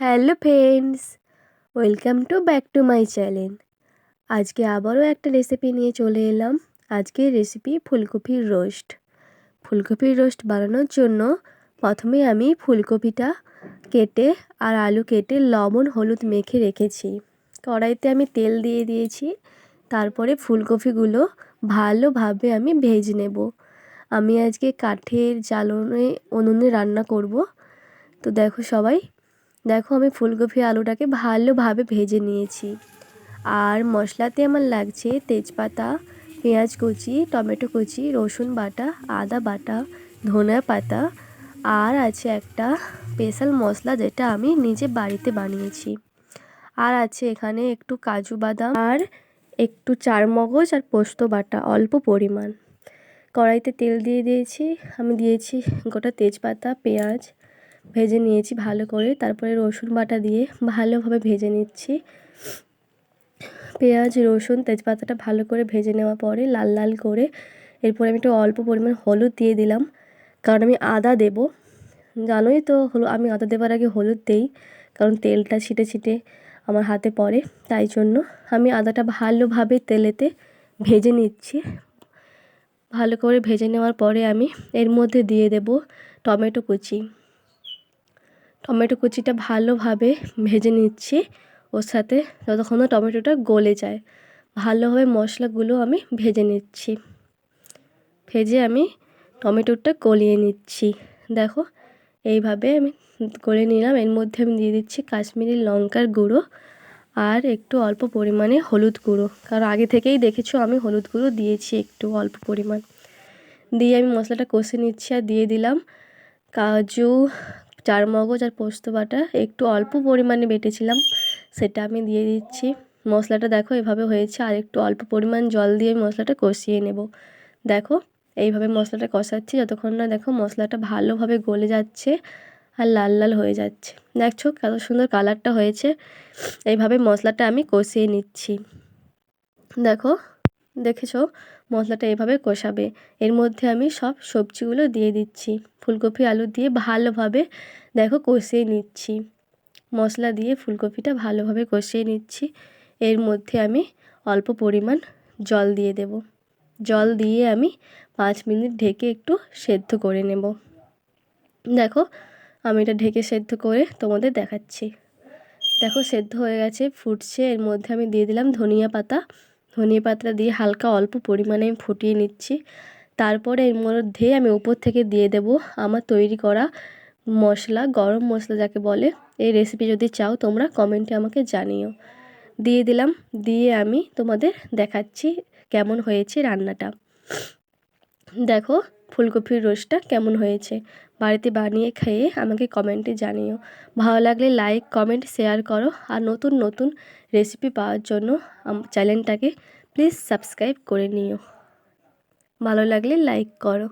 Hello friends, welcome back to my channel. আজকে আবারও একটা রেসিপি নিয়ে চলে এলাম। আজকের রেসিপি ফুলকপির রোস্ট। ফুলকপির রোস্ট বানানোর জন্য প্রথমে আমি ফুলকপিটা কেটে আর আলু কেটে লবণ হলুদ মেখে রেখেছি। কড়াইতে আমি তেল দিয়ে দিয়েছি। তারপরে ফুলকপিগুলো ভালোভাবে আমি ভেজে নেব। আমি আজকে কাঠের উনুনে রান্না করব। তো দেখো আমি ফুলকপি আলুটাকে ভালোভাবে ভেজে নিয়েছি। আর মশলাতে আমার লাগছে তেজপাতা, পেঁয়াজ কুচি, টমেটো কুচি, রসুন বাটা, আদা বাটা, ধনিয়া পাতা, আর আছে একটা স্পেশাল মশলা যেটা আমি নিজে বাড়িতে বানিয়েছি। আর আছে এখানে একটু কাজু বাদাম আর একটু চারমগজ আর পোস্ত বাটা অল্প পরিমাণ। কড়াইতে তেল দিয়ে দিয়েছি। আমি দিয়েছি গোটা তেজপাতা, পেঁয়াজ ভেজে নিয়েছি ভালো করে। তারপরে রসুন বাটা দিয়ে ভালোভাবে ভেজে নিচ্ছি। পেঁয়াজ, রসুন, তেজপাতাটা ভালো করে ভেজে নেওয়ার পরে লাল লাল করে এরপরে আমি একটু অল্প পরিমাণ হলুদ দিয়ে দিলাম, কারণ আমি আদা দেব। জানোই তো আমি আদা দেওয়ার আগে হলুদ দেই, কারণ তেলটা ছিটে ছিটে আমার হাতে পড়ে। তাই জন্য আমি আদাটা ভালোভাবে তেলেতে ভেজে নিচ্ছি। ভালো করে ভেজে নেওয়ার পরে আমি এর মধ্যে দিয়ে দেব টমেটো কুচি। টমেটো কুচিটা ভালোভাবে ভেজে নিচ্ছি ওর সাথে, যতক্ষণ না টমেটোটা গলে যায়। ভালোভাবে মশলাগুলো আমি ভেজে নিচ্ছি। ভেজে আমি টমেটোটা গলিয়ে নিচ্ছি। দেখো এইভাবে আমি গলে নিলাম। এর মধ্যে আমি দিয়ে দিচ্ছি কাশ্মীরি লঙ্কার গুঁড়ো আর একটু অল্প পরিমাণে হলুদ গুঁড়ো, কারণ আগে থেকেই দেখেছো আমি হলুদ গুঁড়ো দিয়েছি একটু অল্প পরিমাণ। দিয়ে আমি মশলাটা কষে নিচ্ছি আর দিয়ে দিলাম কাজু, চারমগজ আর পোস্ত বাটা একটু অল্প পরিমাণে বেটেছিলাম, সেটা আমি দিয়ে দিচ্ছি। মশলাটা দেখো এভাবে হয়েছে। আর একটু অল্প পরিমাণ জল দিয়ে মশলাটা কষিয়ে নেব। দেখো এইভাবে মশলাটা কষাচ্ছি যতক্ষণ না দেখো মশলাটা ভালোভাবে গলে যাচ্ছে আর লাল লাল হয়ে যাচ্ছে। দেখছো কত সুন্দর কালারটা হয়েছে। এইভাবে মশলাটা আমি কষিয়ে নিচ্ছি। দেখেছো মশলাটা এভাবে কষাবে। এর মধ্যে আমি সব সবজিগুলো দিয়ে দিচ্ছি। ফুলকপি আলু দিয়ে ভালোভাবে দেখো কষিয়ে নিচ্ছি। মশলা দিয়ে ফুলকপিটা ভালোভাবে কষিয়ে নিচ্ছি। এর মধ্যে আমি অল্প পরিমাণ জল দিয়ে দেব। জল দিয়ে আমি 5 মিনিট ঢেকে একটু সেদ্ধ করে নেব। দেখো আমি এটা ঢেকে সেদ্ধ করে তোমাদের দেখাচ্ছি। দেখো সেদ্ধ হয়ে গেছে, ফুটছে। এর মধ্যে আমি দিয়ে দিলাম ধনিয়া পাতা দিয়ে হালকা অল্প পরিমাণে আমি ফুটিয়ে নিচ্ছি। তারপরে এর মধ্যে আমি উপর থেকে দিয়ে দেব আমার তৈরি করা মশলা, গরম মশলা যাকে বলে। এই রেসিপি যদি চাও তোমরা কমেন্টে আমাকে জানিও। দিয়ে দিলাম, দিয়ে আমি তোমাদের দেখাচ্ছি কেমন হয়েছে রান্নাটা। দেখো ফুলকপির রোস্টটা কেমন হয়েছে, বাড়িতে বানিয়ে খেয়ে আমাকে কমেন্টে জানিও। ভালো লাগলে লাইক, কমেন্ট, শেয়ার করো। আর নতুন নতুন রেসিপি পাওয়ার জন্য চ্যানেলটাকে প্লিজ সাবস্ক্রাইব করে নিও। ভালো লাগলে লাইক করো।